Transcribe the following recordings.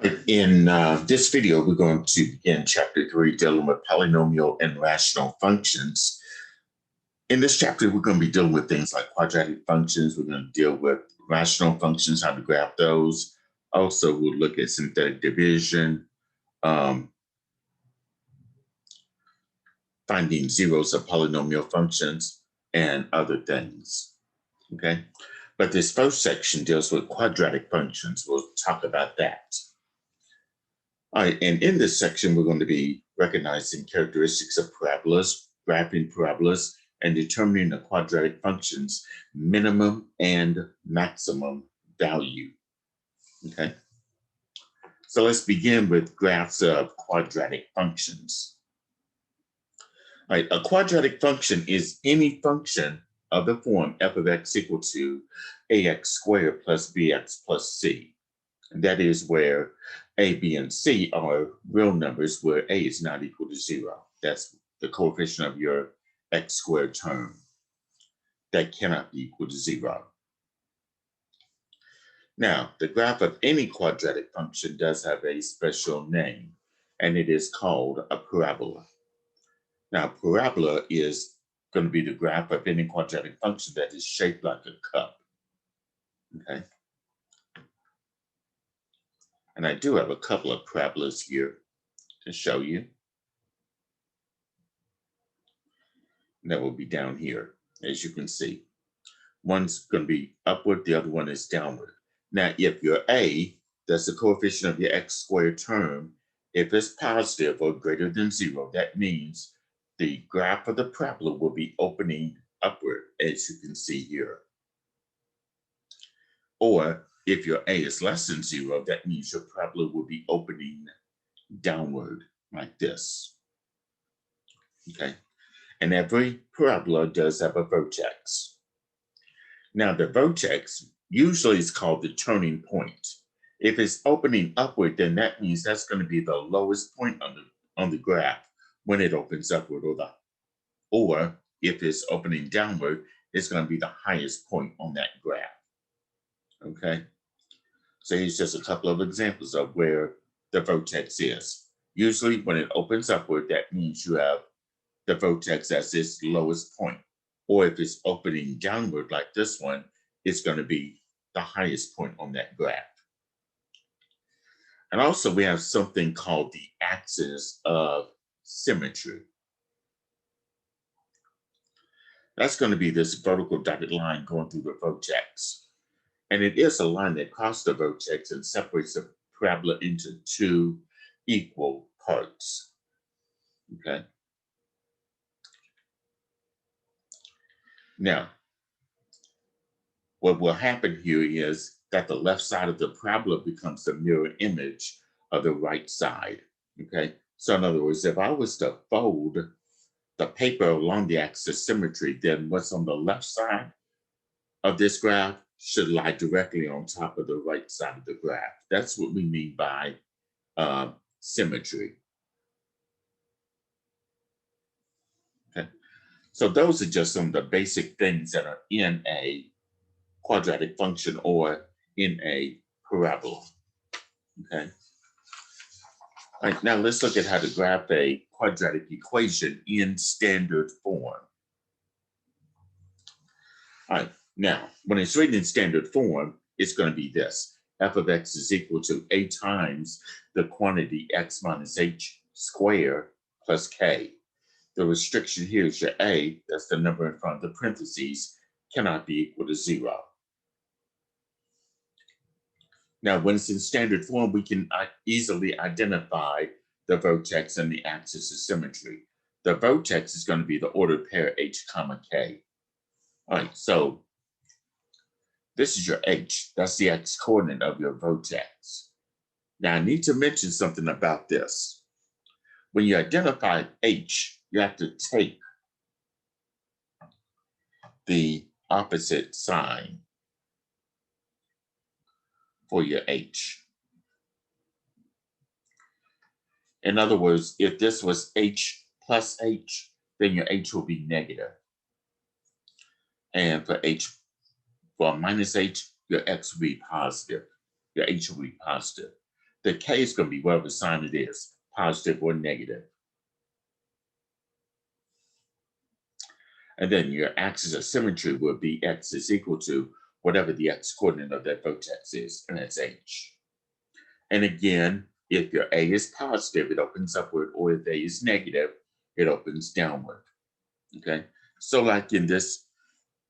In this video, we're going to begin chapter 3, dealing with polynomial and rational functions. In this chapter, we're going to be dealing with things like quadratic functions. We're going to deal with rational functions, how to graph those. Also, we'll look at synthetic division, finding zeros of polynomial functions, and other things. Okay, but this first section deals with quadratic functions. We'll talk about that. All right, and in this section, we're going to be recognizing characteristics of parabolas, graphing parabolas, and determining the quadratic function's minimum and maximum value. Okay, so let's begin with graphs of quadratic functions. All right, a quadratic function is any function of the form f of x equal to ax squared plus bx plus c. And that is where a, b, and c are real numbers where a is not equal to 0. That's the coefficient of your x squared term. That cannot be equal to 0. Now, the graph of any quadratic function does have a special name, and it is called a parabola. Now, parabola is going to be the graph of any quadratic function that is shaped like a cup. Okay. And I do have a couple of parabolas here to show you. And that will be down here, as you can see. One's going to be upward, the other one is downward. Now, if your a, that's the coefficient of your x squared term, if it's positive or greater than 0, that means the graph of the parabola will be opening upward, as you can see here. Or if your a is less than 0, that means your parabola will be opening downward like this. Okay, and every parabola does have a vertex. Now the vertex usually is called the turning point. If it's opening upward, then that means that's going to be the lowest point on the graph when it opens upward, or if it's opening downward, it's going to be the highest point on that graph. Okay, so here's just a couple of examples of where the vertex is. Usually when it opens upward, that means you have the vertex as its lowest point. Or if it's opening downward like this one, it's going to be the highest point on that graph. And also we have something called the axis of symmetry. That's going to be this vertical dotted line going through the vertex. And it is a line that crosses the vertex and separates the parabola into two equal parts. Okay. Now, what will happen here is that the left side of the parabola becomes the mirror image of the right side. Okay. So in other words, if I was to fold the paper along the axis of symmetry, then what's on the left side of this graph should lie directly on top of the right side of the graph. That's what we mean by symmetry. Okay. So those are just some of the basic things that are in a quadratic function or in a parabola. Okay. All right, now let's look at how to graph a quadratic equation in standard form. All right, now when it's written in standard form, it's going to be this. F of x is equal to a times the quantity x minus h squared plus k. The restriction here is your a, that's the number in front of the parentheses, cannot be equal to 0. Now, when it's in standard form, we can easily identify the vertex and the axis of symmetry. The vertex is going to be the ordered pair h comma k. All right, so this is your h. That's the x coordinate of your vertex. Now, I need to mention something about this. When you identify h, you have to take the opposite sign for your h. In other words, if this was h plus h, then your h will be negative. And for minus h, your x will be positive. Your h will be positive. the k is going to be whatever sign it is, positive or negative. And then your axis of symmetry would be x is equal to whatever the x coordinate of that vertex is, and that's h. And again, if your A is positive, it opens upward, or if A is negative, it opens downward. Okay, so like in this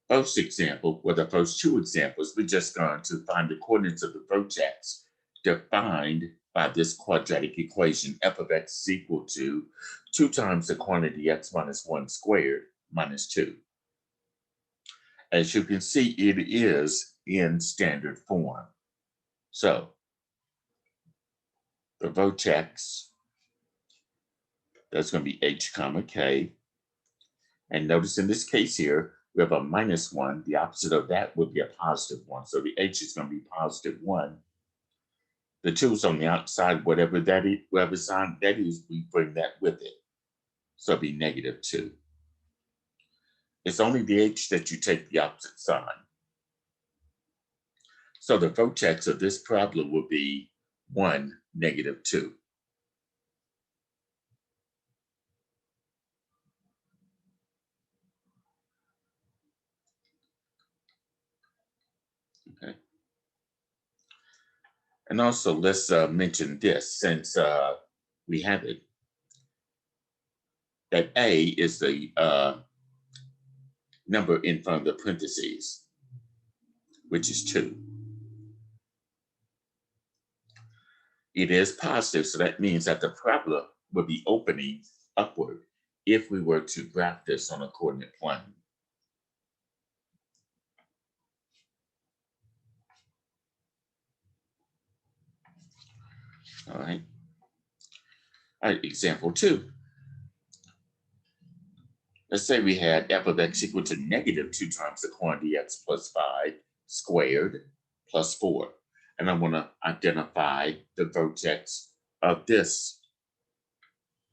first example, or the first two examples, we're just going to find the coordinates of the vertex defined by this quadratic equation. F of x is equal to 2 times the quantity x minus 1 squared minus 2. As you can see, it is in standard form. So the vertex, that's going to be h comma k. And notice in this case here, we have a minus 1. The opposite of that would be a positive 1. So the h is going to be positive 1. The 2 is on the outside, whatever that is, whatever sign that is, we bring that with it. So it'll be negative 2. It's only the h that you take the opposite sign. So the vertex of this parabola will be 1, negative 2. Okay. And also, let's mention this, since we have it, that A is the number in front of the parentheses, which is 2. It is positive, so that means that the parabola would be opening upward if we were to graph this on a coordinate plane. All right. All right, example 2. Let's say we had f of x equal to negative 2 times the quantity x plus 5 squared plus 4. And I want to identify the vertex of this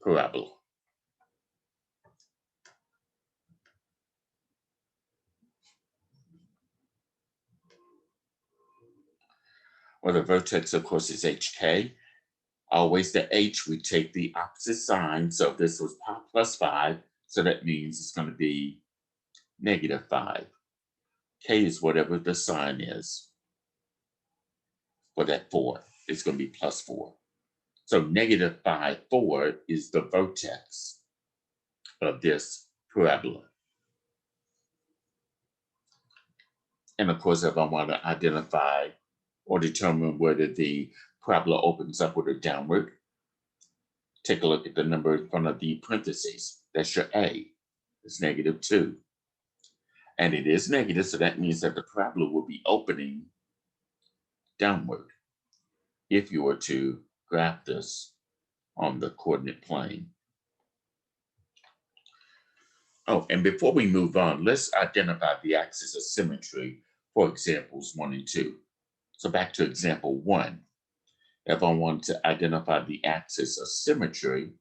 parabola. Well, the vertex, of course, is hk. Always the h, we take the opposite sign. So if this was plus 5, so that means it's going to be negative 5. K is whatever the sign is for that 4. It's going to be plus 4. So negative 5, 4 is the vertex of this parabola. And of course, if I want to identify or determine whether the parabola opens upward or downward, take a look at the number in front of the parentheses. That's your A. It's negative 2. And it is negative, so that means that the parabola will be opening downward if you were to graph this on the coordinate plane. Oh, and before we move on, let's identify the axis of symmetry for examples 1 and 2. So back to example 1. If I want to identify the axis of symmetry,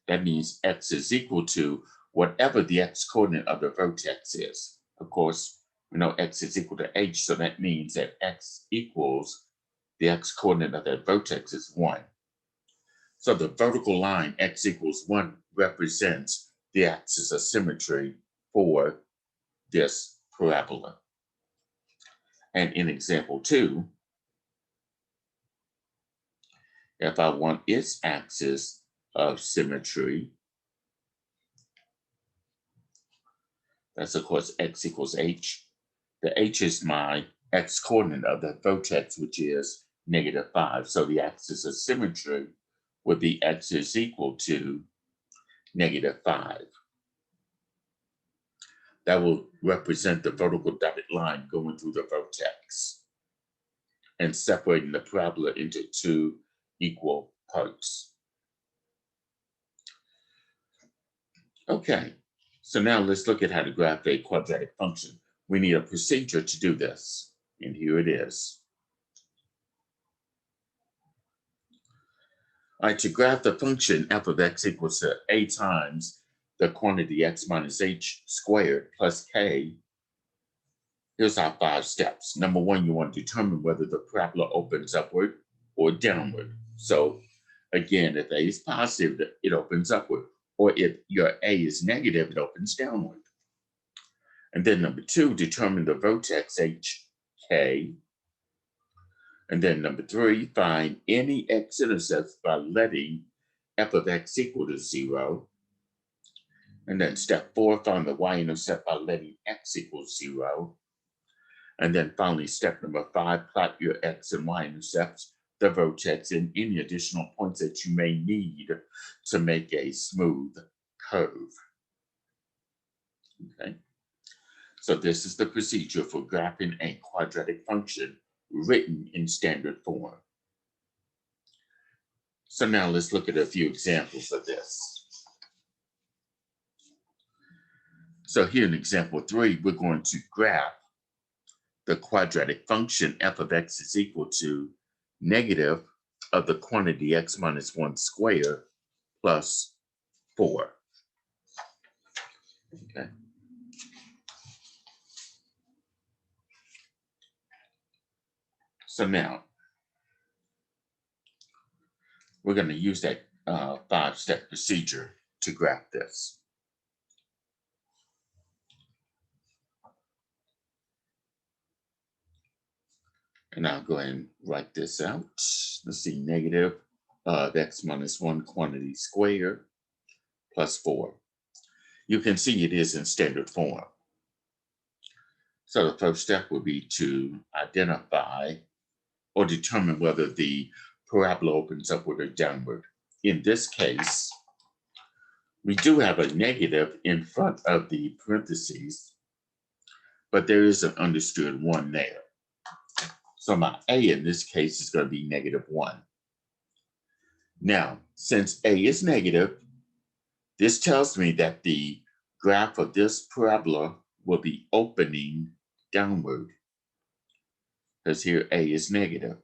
that means x is equal to whatever the x coordinate of the vertex is. Of course, we know x is equal to h, so that means that x equals the x coordinate of that vertex is 1. So the vertical line x equals 1 represents the axis of symmetry for this parabola. And in example 2, if I want its axis of symmetry, that's of course x equals h. The h is my x coordinate of the vertex, which is negative 5. So the axis of symmetry would be x is equal to negative 5. That will represent the vertical dotted line going through the vertex and separating the parabola into 2 equal parts. Okay, so now let's look at how to graph a quadratic function. We need a procedure to do this, and here it is. All right, to graph the function f of x equals to a times the quantity x minus h squared plus k, Here's our 5 steps. Number 1, you want to determine whether the parabola opens upward or downward. So again, if A is positive, it opens upward. Or if your A is negative, it opens downward. And then number 2, determine the vertex HK. And then number 3, find any x-intercepts by letting f of x equal to 0. And then step 4, find the y-intercept by letting x equal 0. And then finally, step number 5, plot your x and y-intercepts, the vertex, and any additional points that you may need to make a smooth curve. Okay. So this is the procedure for graphing a quadratic function written in standard form. So now let's look at a few examples of this. So here in example 3, we're going to graph the quadratic function f of x is equal to negative of the quantity x minus 1 squared plus 4. Okay. So now we're going to use that 5-step procedure to graph this. And I'll go ahead and write this out. Let's see, negative of x minus 1 quantity squared plus 4. You can see it is in standard form. So the first step would be to identify or determine whether the parabola opens upward or downward. In this case, we do have a negative in front of the parentheses, but there is an understood 1 there. So my A in this case is going to be negative 1. Now, since A is negative, this tells me that the graph of this parabola will be opening downward, because here A is negative.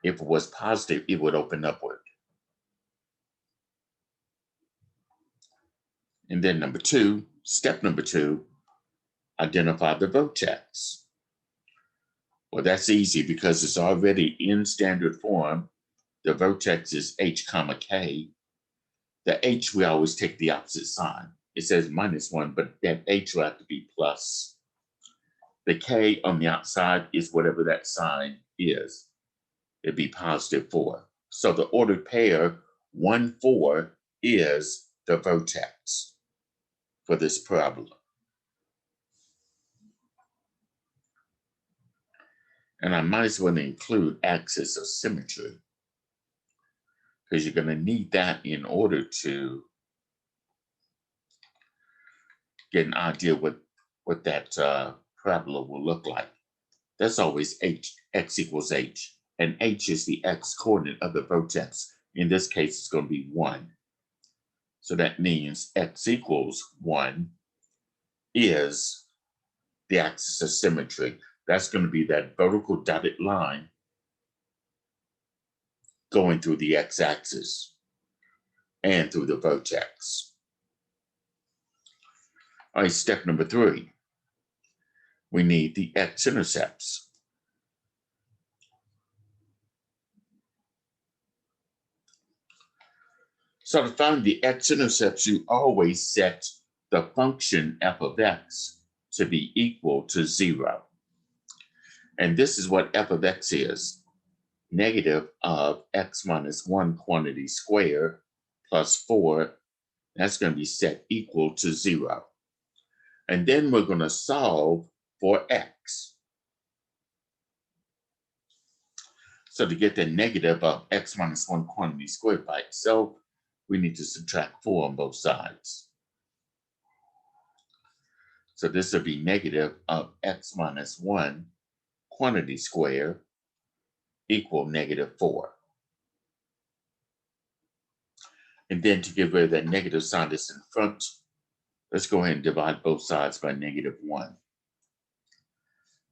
If it was positive, it would open upward. And then number 2, step number 2, identify the vertex. Well, that's easy because it's already in standard form. The vertex is h comma k. The h, we always take the opposite sign. It says minus 1, but that h will have to be plus. The k on the outside is whatever that sign is. It'd be positive 4. So the ordered pair 1, 4 is the vertex for this parabola. And I might as well include axis of symmetry, because you're going to need that in order to get an idea what that parabola will look like. That's always x equals h, and h is the x coordinate of the vertex. In this case, it's going to be 1. So that means x equals 1 is the axis of symmetry. That's going to be that vertical dotted line going through the x-axis and through the vertex. All right, step number 3. We need the x-intercepts. So to find the x-intercepts, you always set the function f of x to be equal to 0. And this is what f of x is. Negative of x minus 1 quantity squared plus 4. That's going to be set equal to 0. And then we're going to solve for x. So to get the negative of x minus 1 quantity squared by itself, we need to subtract 4 on both sides. So this would be negative of x minus 1 quantity squared equal negative 4. And then to get rid of that negative sign that's in front, let's go ahead and divide both sides by negative 1.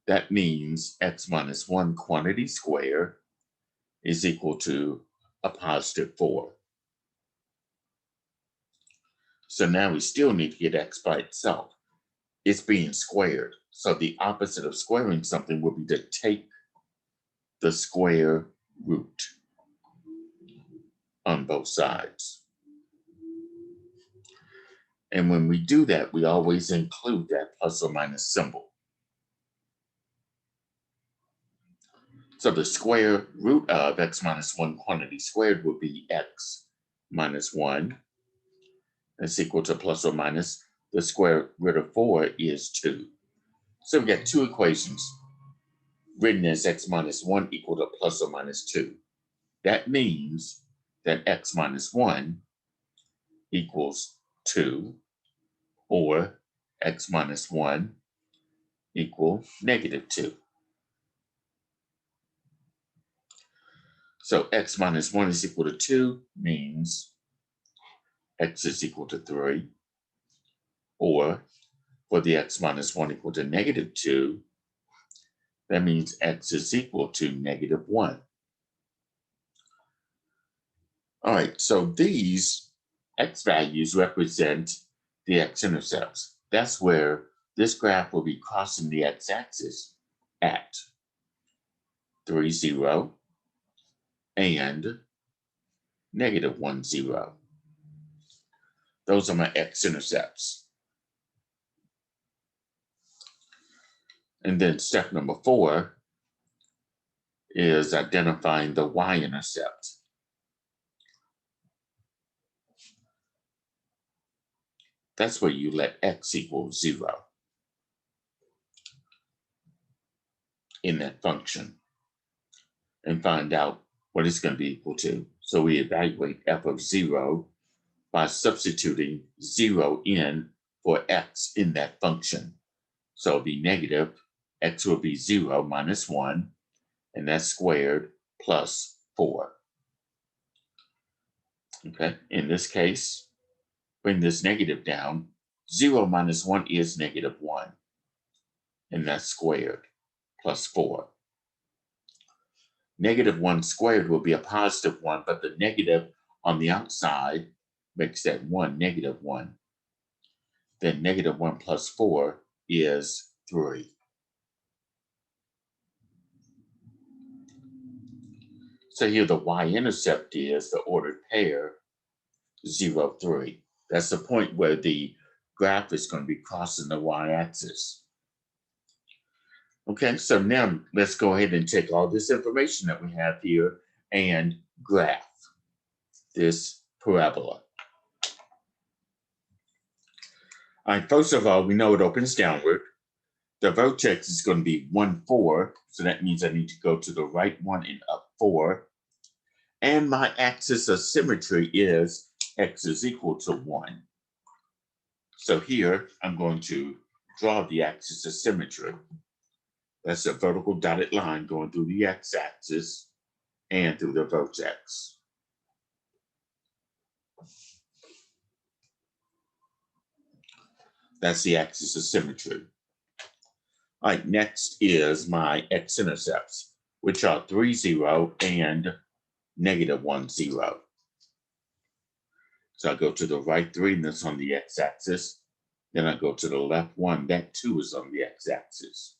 That means x minus 1 quantity squared is equal to a positive 4. So now we still need to get x by itself. it's being squared. So the opposite of squaring something would be to take the square root on both sides. And when we do that, we always include that plus or minus symbol. So the square root of x minus 1 quantity squared would be x minus 1. That's equal to plus or minus the square root of 4 is 2. So we got two equations written as x minus 1 equal to plus or minus 2. That means that x minus 1 equals 2, or x minus 1 equal negative 2. So x minus 1 is equal to 2 means x is equal to 3. Or for the x minus 1 equal to negative 2, that means x is equal to negative 1. All right, so these x values represent the x-intercepts. That's where this graph will be crossing the x-axis at 3, 0, and negative 1, 0. Those are my x-intercepts. And then step number 4 is identifying the y-intercept. That's where you let x equal 0 in that function and find out what it's going to be equal to. So we evaluate f of 0 by substituting 0 in for x in that function. So it'll be negative, x will be 0 minus 1, and that's squared plus 4. Okay, in this case, bring this negative down. 0 minus 1 is negative 1, and that's squared plus 4. Negative 1 squared will be a positive 1, but the negative on the outside makes that 1 negative 1. Then negative 1 plus 4 is 3. So here the y-intercept is the ordered pair 0, 3. That's the point where the graph is going to be crossing the y-axis. Okay, so now let's go ahead and take all this information that we have here and graph this parabola. All right, first of all, we know it opens downward. The vertex is going to be 1, 4, so that means I need to go to the right one and up 4. And my axis of symmetry is x is equal to 1. So here, I'm going to draw the axis of symmetry. That's a vertical dotted line going through the x-axis and through the vertex. That's the axis of symmetry. All right, next is my x-intercepts, which are 3, 0, and negative 1, 0. So I go to the right 3, and that's on the x-axis. Then I go to the left 1, that too is on the x-axis.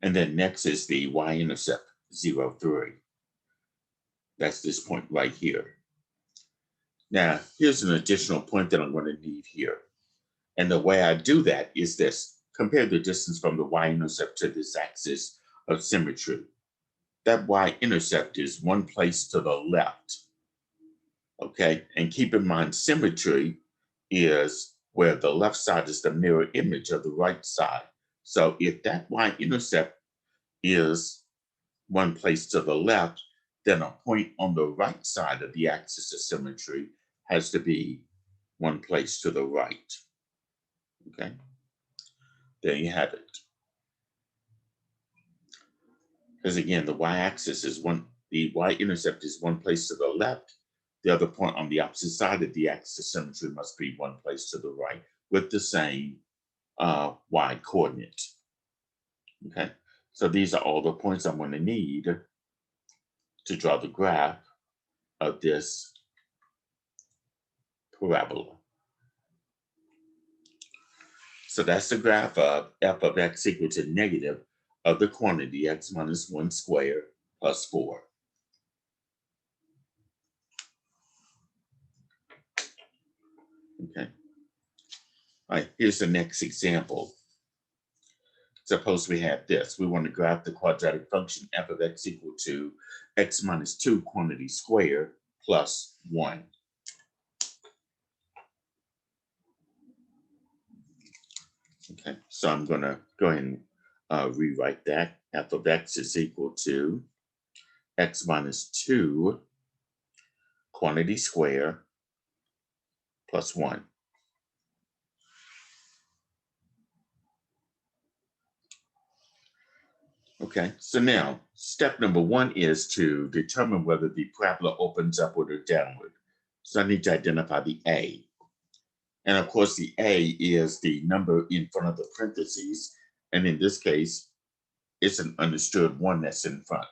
And then next is the y-intercept, 0, 3. That's this point right here. Now, here's an additional point that I'm going to need here. And the way I do that is this. Compare the distance from the y-intercept to this axis of symmetry. That y-intercept is one place to the left. Okay, and keep in mind symmetry is where the left side is the mirror image of the right side. So if that y-intercept is one place to the left, then a point on the right side of the axis of symmetry has to be one place to the right. Okay, there you have it. Because again, the y-axis is the y-intercept is one place to the left. The other point on the opposite side of the axis of symmetry must be one place to the right with the same y coordinate. Okay, so these are all the points I'm going to need to draw the graph of this parabola. So that's the graph of f of x equal to negative of the quantity x minus 1 squared plus 4. Okay. All right, here's the next example. Suppose we have this. We want to graph the quadratic function f of x equal to x minus 2 quantity squared plus 1. Okay, so I'm going to go ahead and rewrite that. F of x is equal to x minus 2 quantity squared plus 1. Okay, so now step number 1 is to determine whether the parabola opens upward or downward. So I need to identify the A. And of course, the A is the number in front of the parentheses. And in this case, it's an understood 1 that's in front.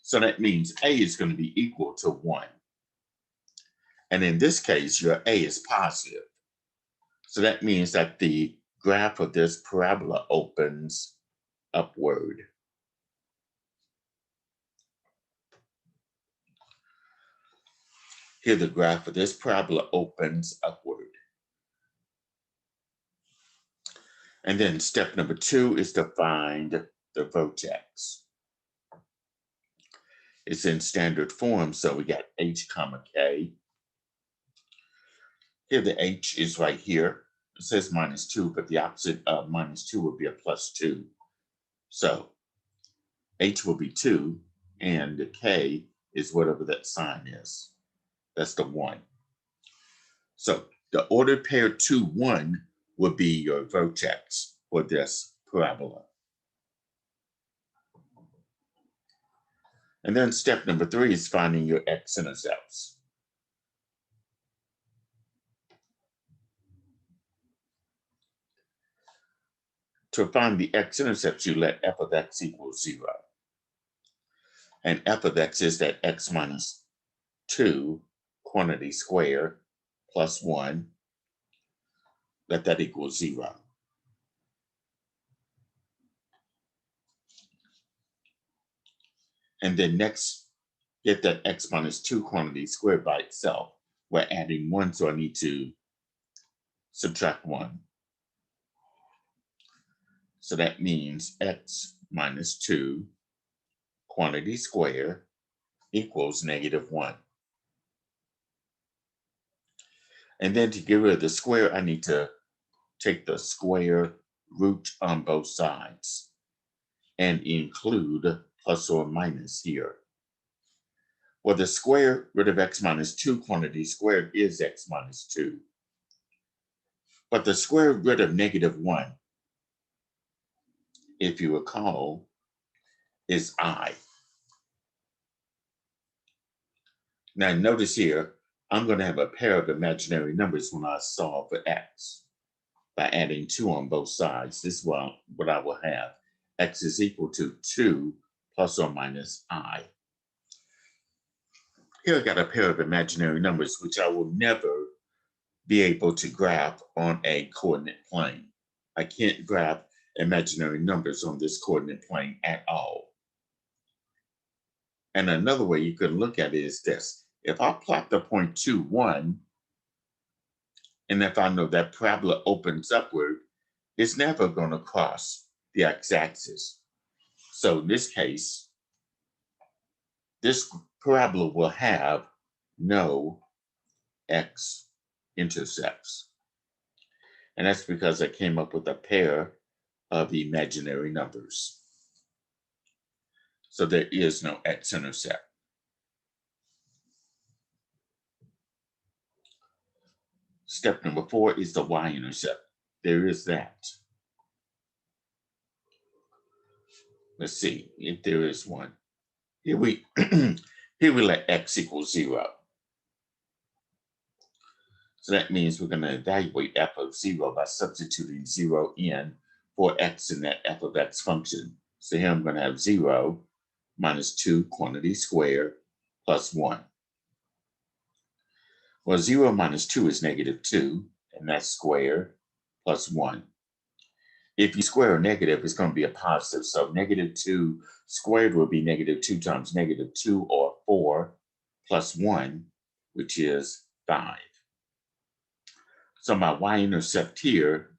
So that means A is going to be equal to 1. And in this case, your A is positive. So that means that the graph of this parabola opens upward. Here, the graph of this parabola opens upward. And then step number 2 is to find the vertex. It's in standard form, so we got h comma k. Here, the h is right here. It says minus 2, but the opposite of minus 2 would be a plus 2. So h will be 2, and the k is whatever that sign is. That's the 1. So the ordered pair 2, 1 would be your vertex for this parabola. And then step number 3 is finding your x-intercepts. To find the x-intercepts, you let f of x equal 0. And f of x is that x minus 2 quantity squared plus 1. Let that equal 0. And then next, get that x minus 2 quantity squared by itself. We're adding 1, so I need to subtract 1. So that means x minus 2 quantity squared equals negative 1. And then to get rid of the square, I need to take the square root on both sides and include plus or minus here. Well, the square root of x minus 2 quantity squared is x minus 2. But the square root of negative 1, if you recall, is I. Now notice here, I'm going to have a pair of imaginary numbers when I solve for x by adding 2 on both sides. This is what I will have. X is equal to 2 plus or minus I. Here I got a pair of imaginary numbers which I will never be able to graph on a coordinate plane. I can't graph imaginary numbers on this coordinate plane at all. And another way you can look at it is this. If I plot the point 2, 1, and if I know that parabola opens upward, it's never going to cross the x-axis. So in this case, this parabola will have no x-intercepts. And that's because I came up with a pair of imaginary numbers. So there is no x-intercept. Step number 4 is the y-intercept. There is that. Let's see if there is one. Here we let x equal 0. So that means we're going to evaluate f of 0 by substituting 0 in for x in that f of x function. So here I'm going to have 0 minus 2 quantity squared plus 1. Well, 0 minus 2 is -2, and that's squared plus 1. If you square a negative, it's going to be a positive. So -2 squared will be -2 times -2, or 4 plus 1, which is 5. So my y-intercept here,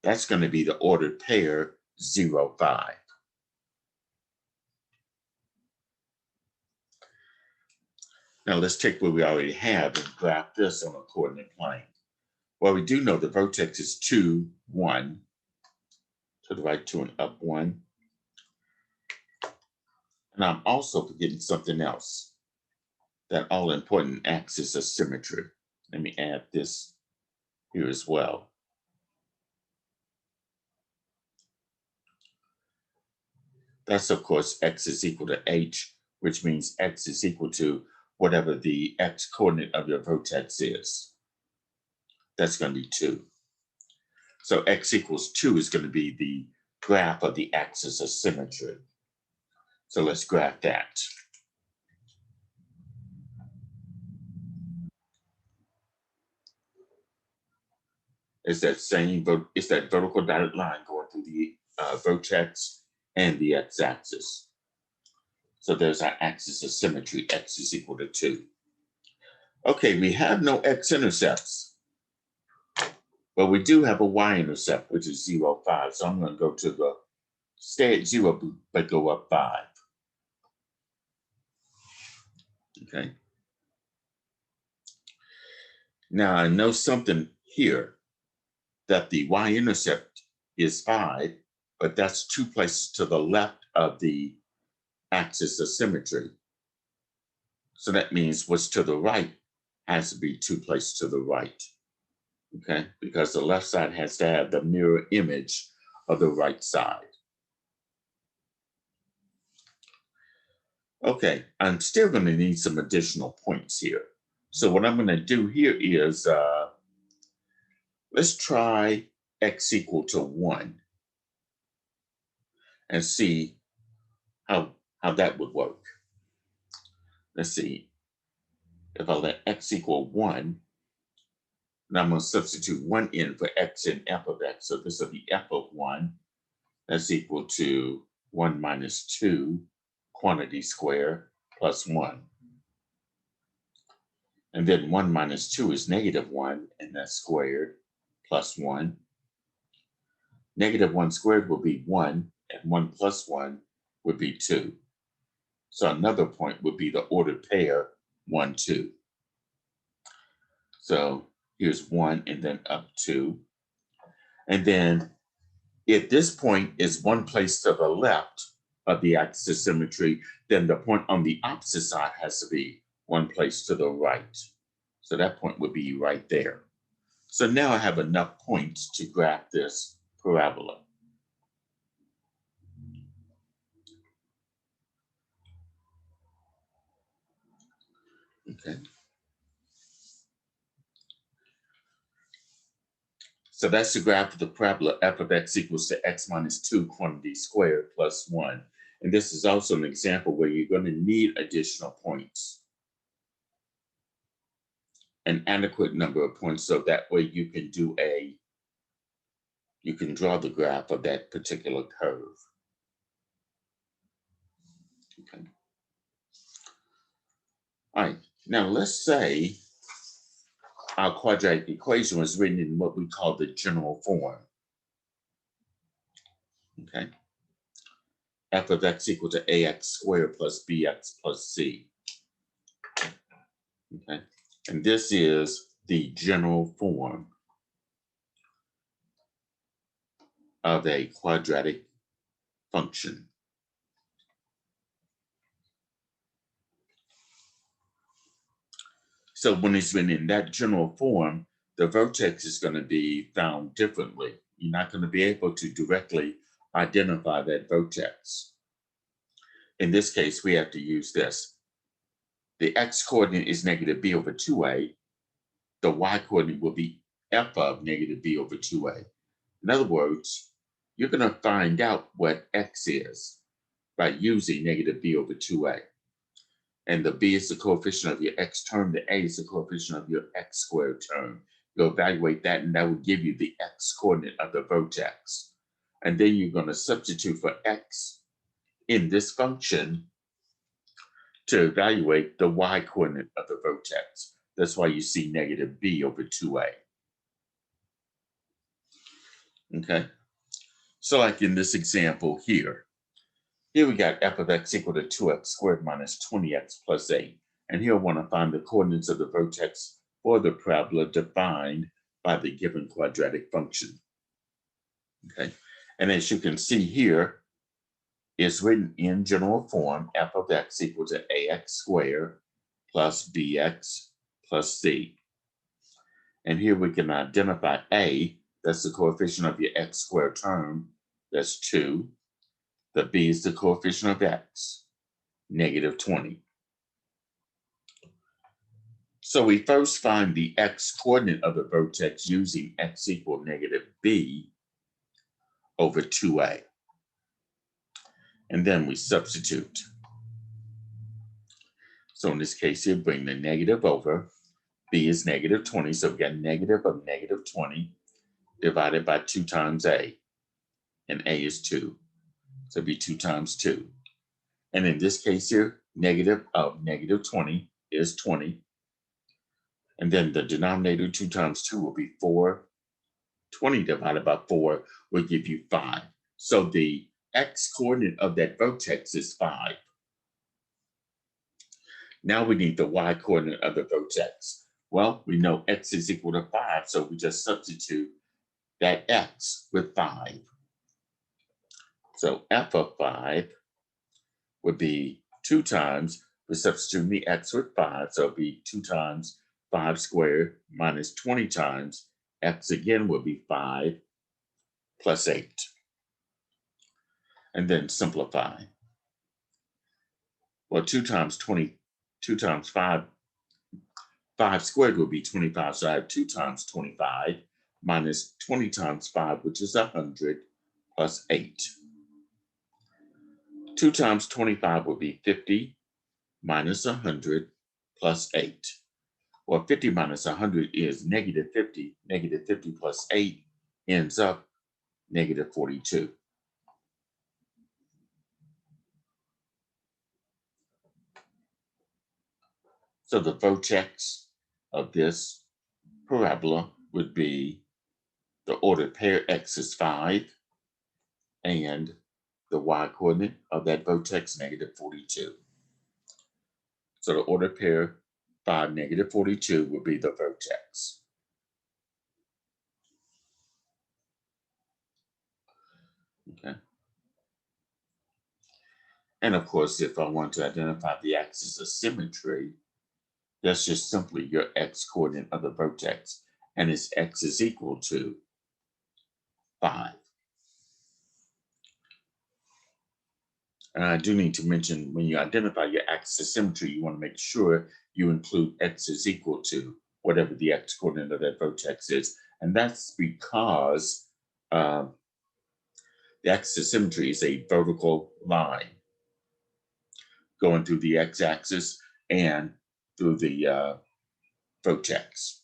that's going to be the ordered pair 0, 5. Now let's take what we already have and graph this on a coordinate plane. Well, we do know the vertex is 2, 1, to the right 2 and up 1. And I'm also forgetting something else, that all-important axis of symmetry. Let me add this here as well. That's, of course, x is equal to h, which means x is equal to whatever the x coordinate of your vertex is. That's going to be 2. So x equals 2 is going to be the graph of the axis of symmetry. So let's graph that. It's that vertical dotted line going through the vertex and the x-axis. So there's our axis of symmetry. X is equal to 2. Okay, we have no x-intercepts, but we do have a y-intercept, which is 0, 5. So I'm going to go to the stay at 0, but go up 5. Okay. Now I know something here, that the y-intercept is 5, but that's 2 places to the left of the axis of symmetry. So that means what's to the right has to be 2 places to the right. Okay, because the left side has to have the mirror image of the right side. Okay, I'm still going to need some additional points here. So what I'm going to do here is, let's try x equal to 1 and see how that would work. Let's see. If I let x equal 1, and I'm going to substitute 1 in for x in f of x. So this will be f of 1. That's equal to 1 minus 2 quantity squared plus 1. And then 1 minus 2 is -1, and that's squared plus 1. -1 squared will be 1, and 1 plus 1 would be 2. So another point would be the ordered pair 1, 2. So here's 1 and then up 2. And then if this point is 1 place to the left of the axis of symmetry, then the point on the opposite side has to be 1 place to the right. So that point would be right there. So now I have enough points to graph this parabola. Okay. So that's the graph of the parabola f of x equals to x minus 2 quantity squared plus 1. And this is also an example where you're going to need additional points, an adequate number of points, so that way you can draw the graph of that particular curve. Okay. All right. Now let's say our quadratic equation was written in what we call the general form. Okay. F of x equal to ax squared plus bx plus c. Okay. And this is the general form of a quadratic function. So when it's written in that general form, the vertex is going to be found differently. You're not going to be able to directly identify that vertex. In this case, we have to use this. The x coordinate is -b over 2a. The y coordinate will be f of -b over 2a. In other words, you're going to find out what x is by using -b over 2a. and the b is the coefficient of your x term, the a is the coefficient of your x squared term. You'll evaluate that, and that will give you the x coordinate of the vertex. And then you're going to substitute for x in this function to evaluate the y coordinate of the vertex. That's why you see negative b over 2a. Okay, so like in this example here we got f of x equal to 2x squared minus 20x plus 8. And here I want to find the coordinates of the vertex for the parabola defined by the given quadratic function. Okay, and as you can see here, it's written in general form, f of x equal to ax squared plus bx plus c. And here we can identify a, that's the coefficient of your x squared term, that's 2. The b is the coefficient of x, negative 20. So we first find the x coordinate of the vertex using x equal negative b over 2a. And then we substitute. So in this case here, bring the negative over. B is negative 20, so we got negative of negative 20 divided by 2 times a. And a is 2. So it'd be 2 times 2. And in this case here, negative of negative 20 is 20. And then the denominator 2 times 2 will be 4. 20 divided by 4 will give you 5. So the x coordinate of that vertex is 5. Now we need the y coordinate of the vertex. Well, we know x is equal to 5, so we just substitute that x with 5. So f of 5 would be 2 times, we're substituting the x with 5, so it'll be 2 times 5 squared minus 20 times x again will be 5 plus 8. And then simplify. Well, 2 times 5, 5 squared will be 25, so I have 2 times 25 minus 20 times 5, which is 100, plus 8. 2 times 25 will be 50 minus 100 plus 8. Well, 50 minus 100 is negative 50. Negative 50 plus 8 ends up negative 42. So the vertex of this parabola would be the ordered pair x is 5 and the y coordinate of that vertex negative 42. So the ordered pair 5, negative 42 would be the vertex. Okay. And of course, if I want to identify the axis of symmetry, that's just simply your x coordinate of the vertex, and its x is equal to 5. And I do need to mention, when you identify your axis of symmetry, you want to make sure you include x is equal to whatever the x coordinate of that vertex is. And that's because the axis of symmetry is a vertical line going through the x-axis and through the vertex.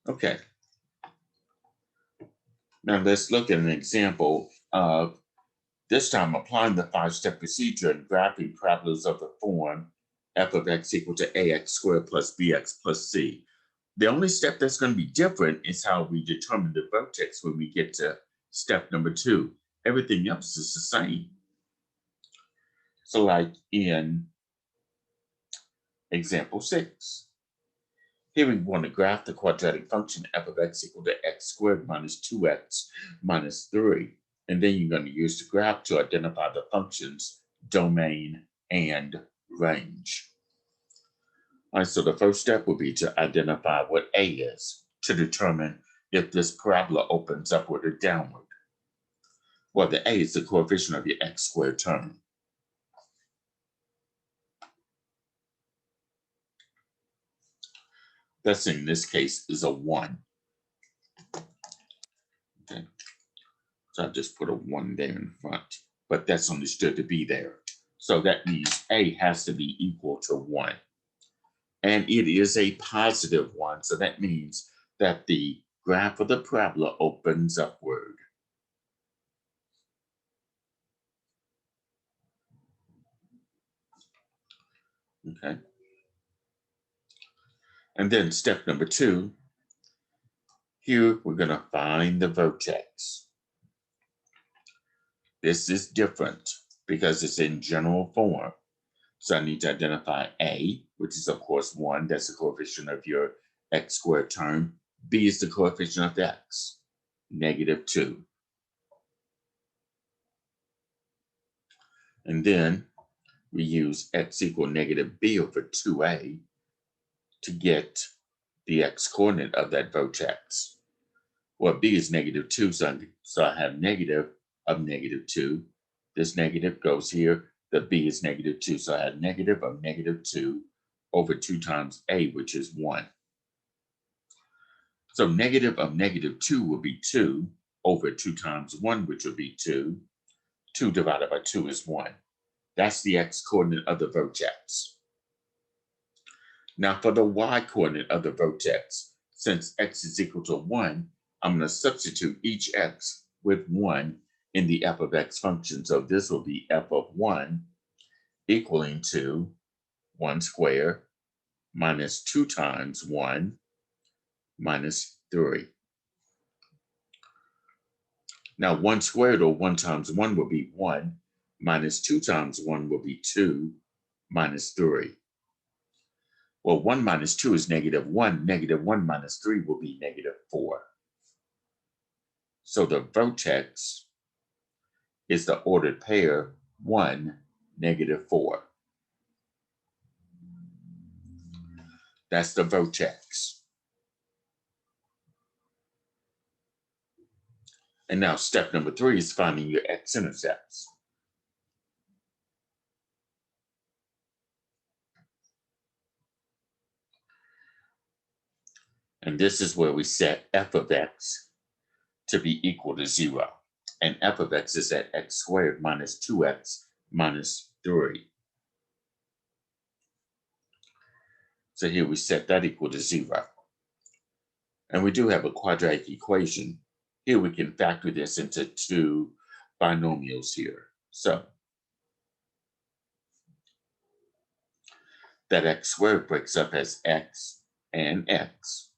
Okay. Now let's look at an example of this time applying the 5-step procedure and graphing parabolas of the form f of x equal to ax squared plus bx plus c. The only step that's going to be different is how we determine the vertex when we get to step number 2. Everything else is the same. So like in example 6. Here we want to graph the quadratic function f of x equal to x squared minus 2x minus 3. And then you're going to use the graph to identify the function's domain and range. All right, so the first step will be to identify what a is to determine if this parabola opens upward or downward. Well, the a is the coefficient of your x squared term. That's in this case is a 1. So I just put a 1 there in front, but that's understood to be there. So that means A has to be equal to 1. And it is a positive 1. So that means that the graph of the parabola opens upward. Okay. And then step number 2, here we're going to find the vertex. This is different because it's in general form. So I need to identify A, which is of course 1, that's the coefficient of your x squared term. B is the coefficient of x, -2. And then we use x equal -b over 2a to get the x coordinate of that vertex. Well, b is -2, so I have negative of -2. This negative goes here. The b is -2, so I have negative of -2 over 2 times a, which is 1. So negative of -2 will be 2 over 2 times 1, which will be 2. 2 divided by 2 is 1. That's the x coordinate of the vertex. Now for the y coordinate of the vertex, since x is equal to 1, I'm going to substitute each x with 1 in the f of x function. So this will be f of 1 equaling to 1 squared minus 2 times 1 minus 3. Now 1 squared or 1 times 1 will be 1, minus 2 times 1 will be 2, minus 3. Well, 1 minus 2 is -1. -1 minus 3 will be -4. So the vertex is the ordered pair 1, -4. That's the vertex. And now step number 3 is finding your x-intercepts. And this is where we set f of x to be equal to 0. And f of x is at x squared minus 2x minus 3. So here we set that equal to 0. And we do have a quadratic equation. Here we can factor this into 2 binomials here. So that x squared breaks up as x and x.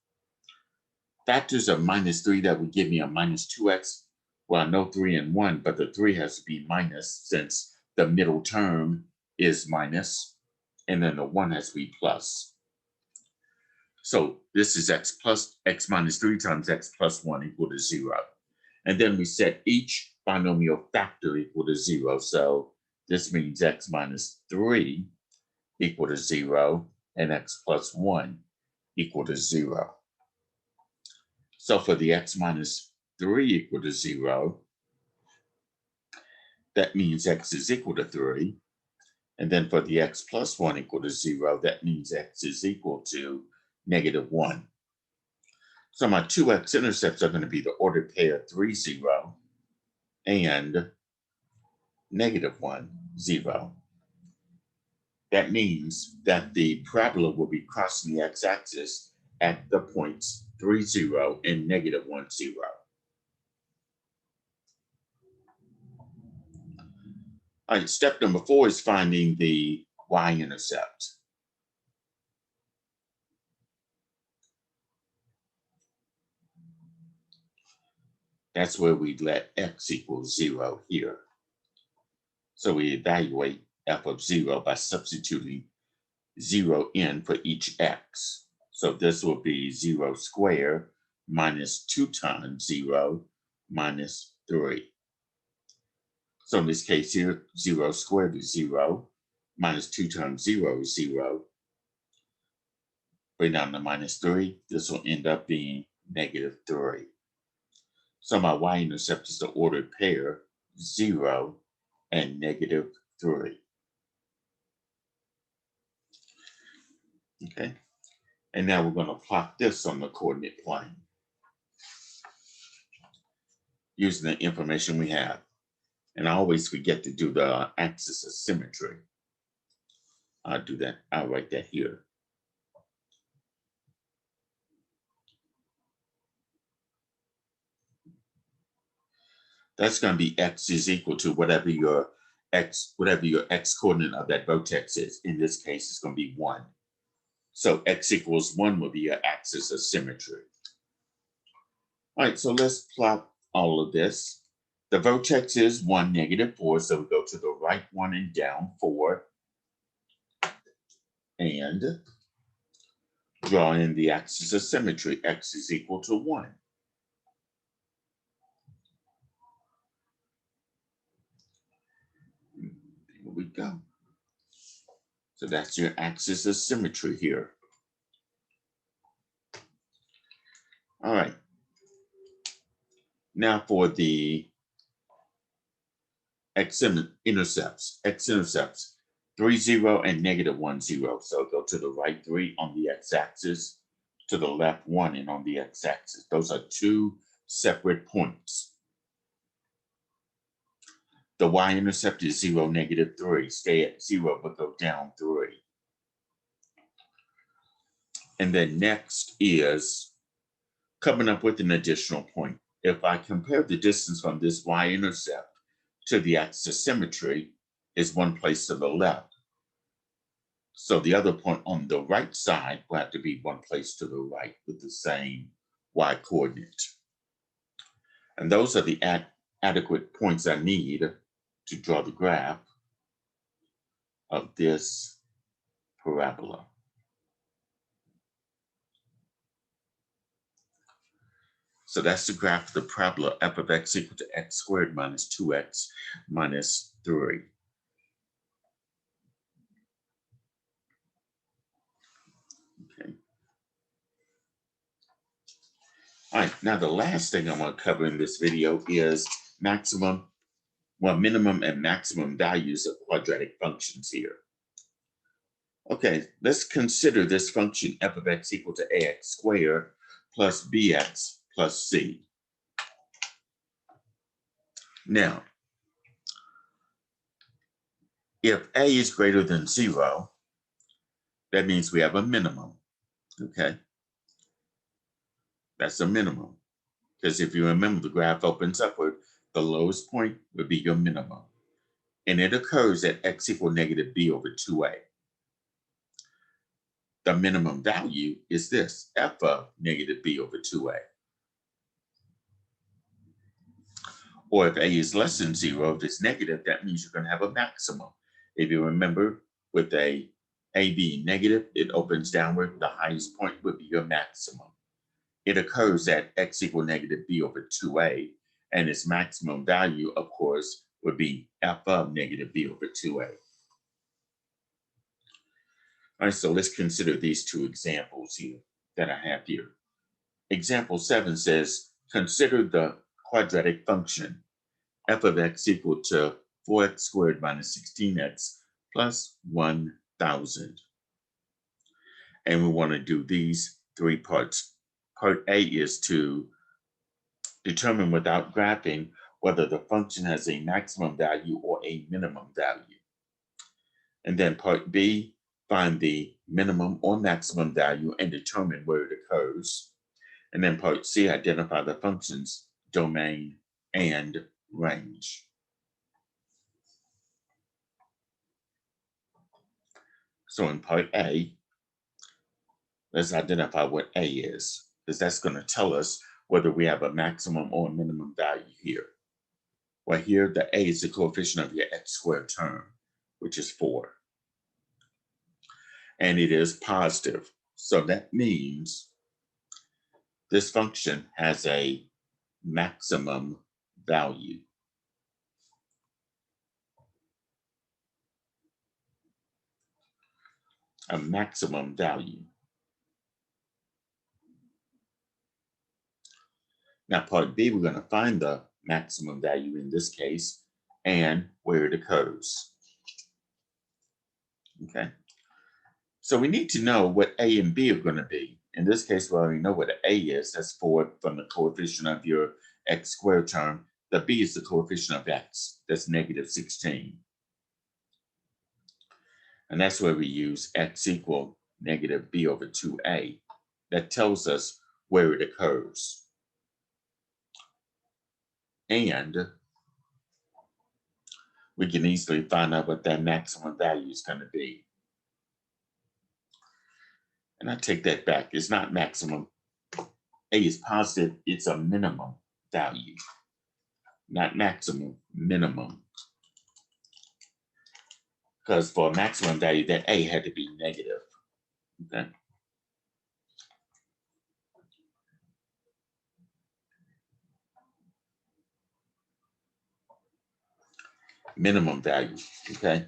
Factors of -3 that would give me a minus 2x. Well, I know 3 and 1, but the 3 has to be minus since the middle term is minus, and then the 1 has to be plus. So this is x minus 3 times x plus 1 equal to 0. And then we set each binomial factor equal to 0. So this means x minus 3 equal to 0 and x plus 1 equal to 0. So for the x minus 3 equal to 0, that means x is equal to 3. And then for the x plus 1 equal to 0, that means x is equal to -1. So my two x-intercepts are going to be the ordered pair 3, 0 and -1, 0. That means that the parabola will be crossing the x-axis at the points 3, 0 and -1, 0. All right, step number 4 is finding the y-intercept. That's where we let x equal 0 here. So we evaluate f of 0 by substituting 0 in for each x. So this will be 0 squared minus 2 times 0 minus 3. So in this case here, 0 squared is 0, minus 2 times 0 is 0. Bring down to minus 3, this will end up being -3. So my y-intercept is the ordered pair 0 and -3. Okay, and now we're going to plot this on the coordinate plane using the information we have. And I always forget to do the axis of symmetry. I'll do that. I'll write that here. That's going to be x is equal to whatever your x coordinate of that vertex is. In this case, it's going to be 1. So x equals 1 will be your axis of symmetry. All right, so let's plot all of this. The vertex is 1, -4, so we go to the right 1 and down 4. And draw in the axis of symmetry. X is equal to 1. Here we go. So that's your axis of symmetry here. All right. Now for the x-intercepts. X-intercepts, 3, 0, and -1, 0. So go to the right 3 on the x-axis, to the left 1 and on the x-axis. Those are 2 separate points. The y-intercept is 0, -3. Stay at 0, but go down 3. And then next is coming up with an additional point. If I compare the distance from this y-intercept to the axis of symmetry, is 1 place to the left. So the other point on the right side will have to be 1 place to the right with the same y coordinate. And those are the adequate points I need to draw the graph of this parabola. So that's the graph of the parabola f of x equal to x squared minus 2x minus 3. Okay. All right, now the last thing I'm going to cover in this video is minimum and maximum values of quadratic functions here. Okay, let's consider this function f of x equal to ax squared plus bx plus c. Now, if a is greater than 0, that means we have a minimum, okay? That's a minimum, because if you remember, the graph opens upward, the lowest point would be your minimum. And it occurs at x equal -b over 2a. The minimum value is this, f of -b over 2a. Or if a is less than 0, if it's negative, that means you're going to have a maximum. If you remember, with a being negative, it opens downward. The highest point would be your maximum. It occurs at x equal -b over 2a, and its maximum value, of course, would be f of -b over 2a. All right, so let's consider these 2 examples here that I have here. Example 7 says, consider the quadratic function f of x equal to 4x squared minus 16x plus 1,000. And we want to do these 3 parts. Part A is to determine without graphing whether the function has a maximum value or a minimum value. And then part B, find the minimum or maximum value and determine where it occurs. And then part C, identify the function's domain and range. So in part A, let's identify what A is, because that's going to tell us whether we have a maximum or a minimum value here. Well, here the A is the coefficient of your x squared term, which is 4. And it is positive. So that means this function has a maximum value. A maximum value. Now, part B, we're going to find the maximum value in this case and where it occurs. Okay. So we need to know what A and B are going to be. In this case, we already know what A is. That's 4 from the coefficient of your x squared term. the b is the coefficient of x, that's negative 16. And that's where we use x equal negative b over 2a. That tells us where it occurs. And we can easily find out what that maximum value is going to be. And I take that back. It's not maximum. A is positive. It's a minimum value. Not maximum, minimum. Because for a maximum value, that A had to be negative. Okay. Minimum value. Okay.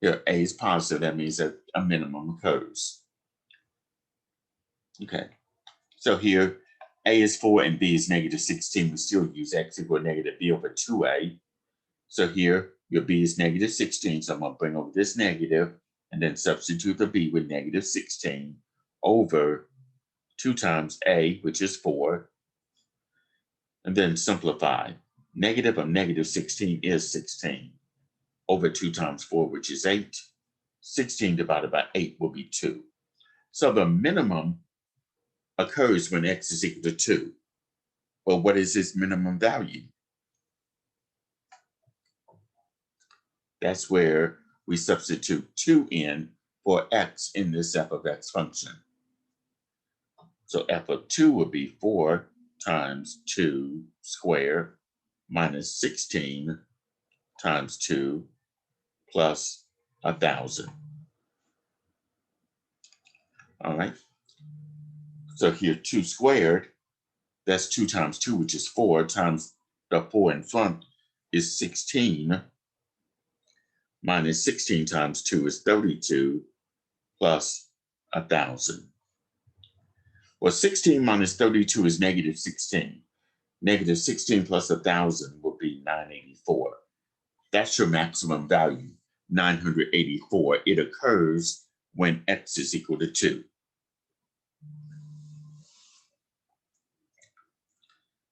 Here, A is positive. That means that a minimum occurs. Okay. So here, A is 4 and B is negative 16. We still use x equal negative b over 2a. So here, your b is negative 16. So I'm going to bring over this negative and then substitute the b with negative 16 over 2 times a, which is 4. And then simplify. Negative of negative 16 is 16 over 2 times 4, which is 8. 16 divided by 8 will be 2. So the minimum occurs when x is equal to 2. Well, what is its minimum value? That's where we substitute 2 in for x in this f of x function. So f of 2 will be 4 times 2 squared minus 16 times 2 plus 1,000. All right. So here 2 squared, that's 2 times 2, which is 4, times the 4 in front is 16, minus 16 times 2 is 32, plus 1,000. Well, 16 minus 32 is negative 16. Negative 16 plus 1,000 will be 984. That's your maximum value, 984. It occurs when x is equal to 2.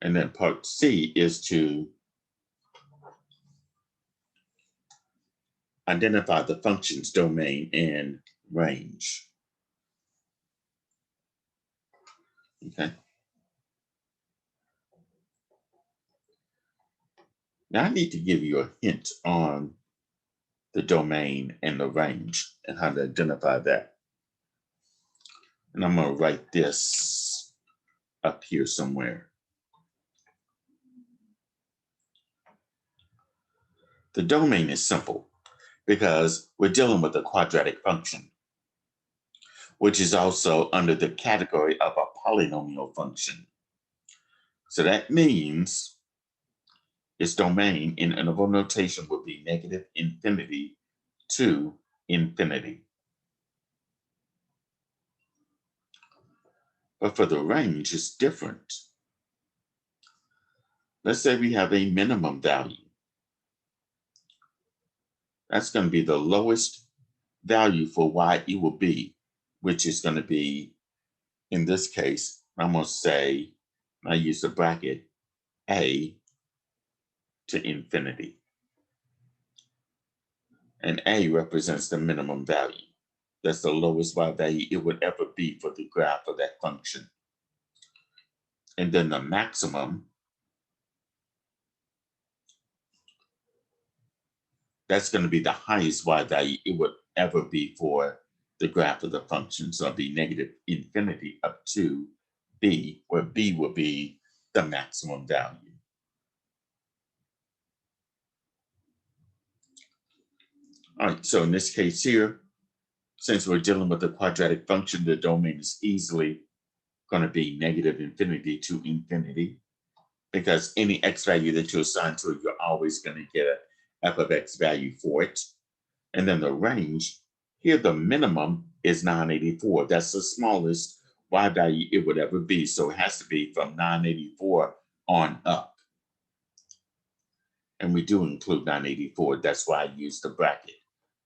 And then part C is to identify the function's domain and range. Okay. Now I need to give you a hint on the domain and the range and how to identify that. And I'm going to write this up here somewhere. The domain is simple because we're dealing with a quadratic function, which is also under the category of a polynomial function. So that means its domain in interval notation would be negative infinity to infinity. But for the range, it's different. Let's say we have a minimum value. That's going to be the lowest value for y it will be, which is going to be, in this case, I'm going to say, I use the bracket, a to infinity. And a represents the minimum value. That's the lowest y value it would ever be for the graph of that function. And then the maximum, that's going to be the highest y value it would ever be for the graph of the function. So it'll be negative infinity up to b, where b will be the maximum value. All right, so in this case here, since we're dealing with a quadratic function, the domain is easily going to be negative infinity to infinity, because any x value that you assign to it, you're always going to get a f of x value for it. And then the range, here the minimum is 984. That's the smallest y value it would ever be. So it has to be from 984 on up. And we do include 984. That's why I use the bracket.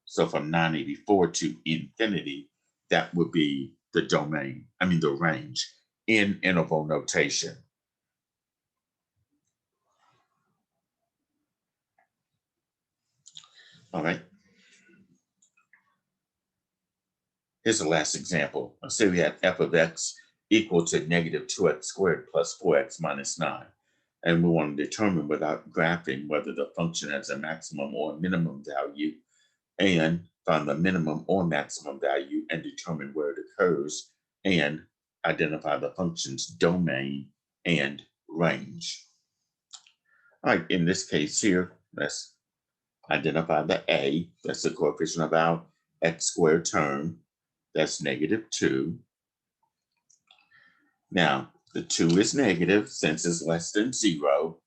So from 984 to infinity, that would be the domain, the range in interval notation. All right. Here's the last example. Let's say we have f of x equal to negative 2x squared plus 4x minus 9. And we want to determine without graphing whether the function has a maximum or minimum value and find the minimum or maximum value and determine where it occurs and identify the function's domain and range. All right, in this case here, let's identify the a, that's the coefficient of our x squared term, that's negative 2. Now, the 2 is negative since it's less than 0.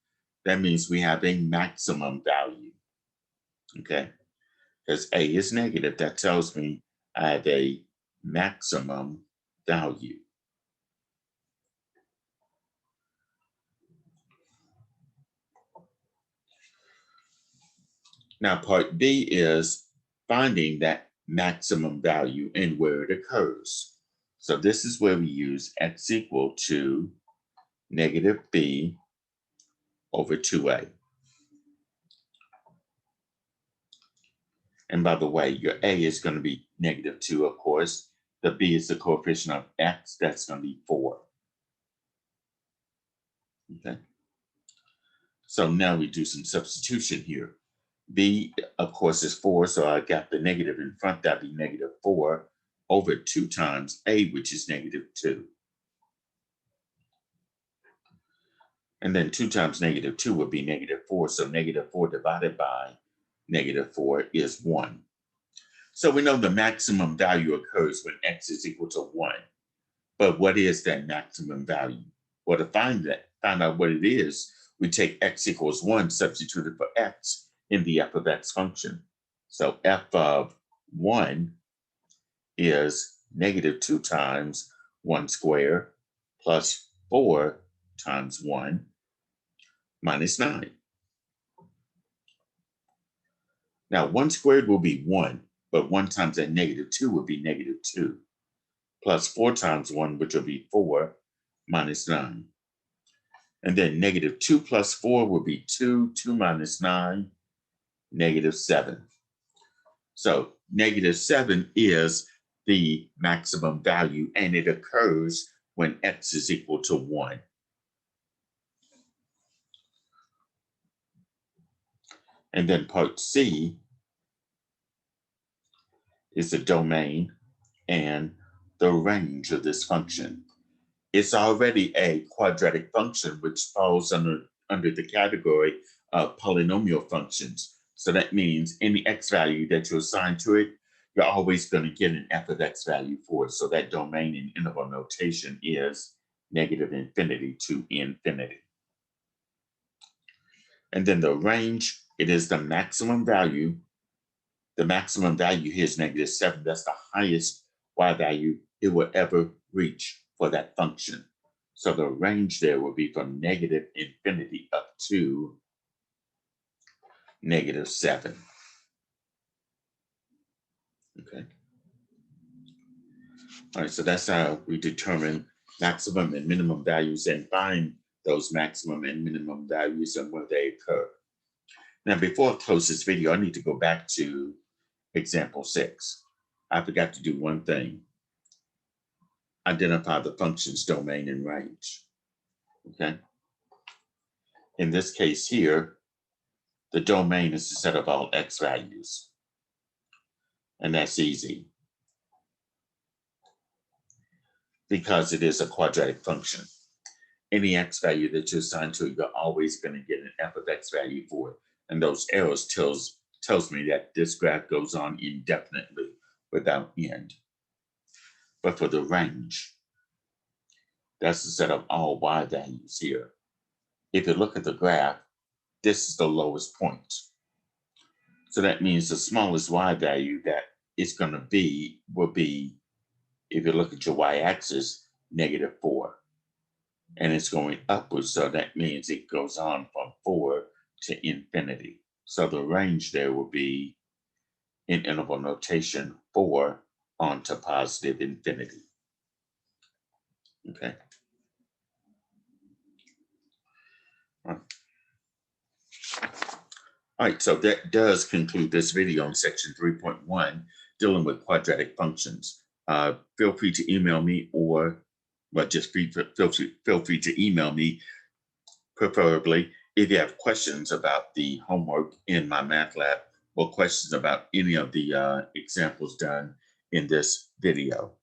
That means we have a maximum value, okay? Because a is negative, that tells me I have a maximum value. Now, part B is finding that maximum value and where it occurs. So this is where we use x equal to negative b over 2a. And by the way, your a is going to be negative 2, of course. The b is the coefficient of x, that's going to be 4. Okay. So now we do some substitution here. B, of course, is 4, so I got the negative in front, that'd be negative 4 over 2 times a, which is negative 2. And then 2 times negative 2 would be negative 4, so negative 4 divided by negative 4 is 1. So we know the maximum value occurs when x is equal to 1. But what is that maximum value? Well, to find out what it is, we take x equals 1 substituted for x in the f of x function. So f of 1 is negative 2 times 1 squared plus 4 times 1 minus 9. Now, 1 squared will be 1, but 1 times that negative 2 would be negative 2, plus 4 times 1, which will be 4, minus 9. And then negative 2 plus 4 will be 2, 2 minus 9, negative 7. So negative 7 is the maximum value, and it occurs when x is equal to 1. And then part C is the domain and the range of this function. It's already a quadratic function, which falls under the category of polynomial functions. So that means any x value that you assign to it, you're always going to get an f of x value for it. So that domain in interval notation is negative infinity to infinity. And then the range, it is the maximum value. The maximum value here is negative 7. That's the highest y value it will ever reach for that function. So the range there will be from negative infinity up to negative 7. Okay. All right, so that's how we determine maximum and minimum values and find those maximum and minimum values and where they occur. Now, before I close this video, I need to go back to example 6. I forgot to do one thing. Identify the function's domain and range. Okay. In this case here, the domain is the set of all x values. And that's easy because it is a quadratic function. Any x value that you assign to it, you're always going to get an f of x value for it. And those arrows tells me that this graph goes on indefinitely without end. But for the range, that's the set of all y values here. If you look at the graph, this is the lowest point. So that means the smallest y value that it's going to be will be, if you look at your y-axis, negative 4. And it's going upwards, so that means it goes on from 4 to infinity. So the range there will be, in interval notation, 4 on to positive infinity. Okay. All right, so that does conclude this video on section 3.1, dealing with quadratic functions. Feel free to email me just feel free to email me, preferably if you have questions about the homework in my math lab or questions about any of the examples done in this video.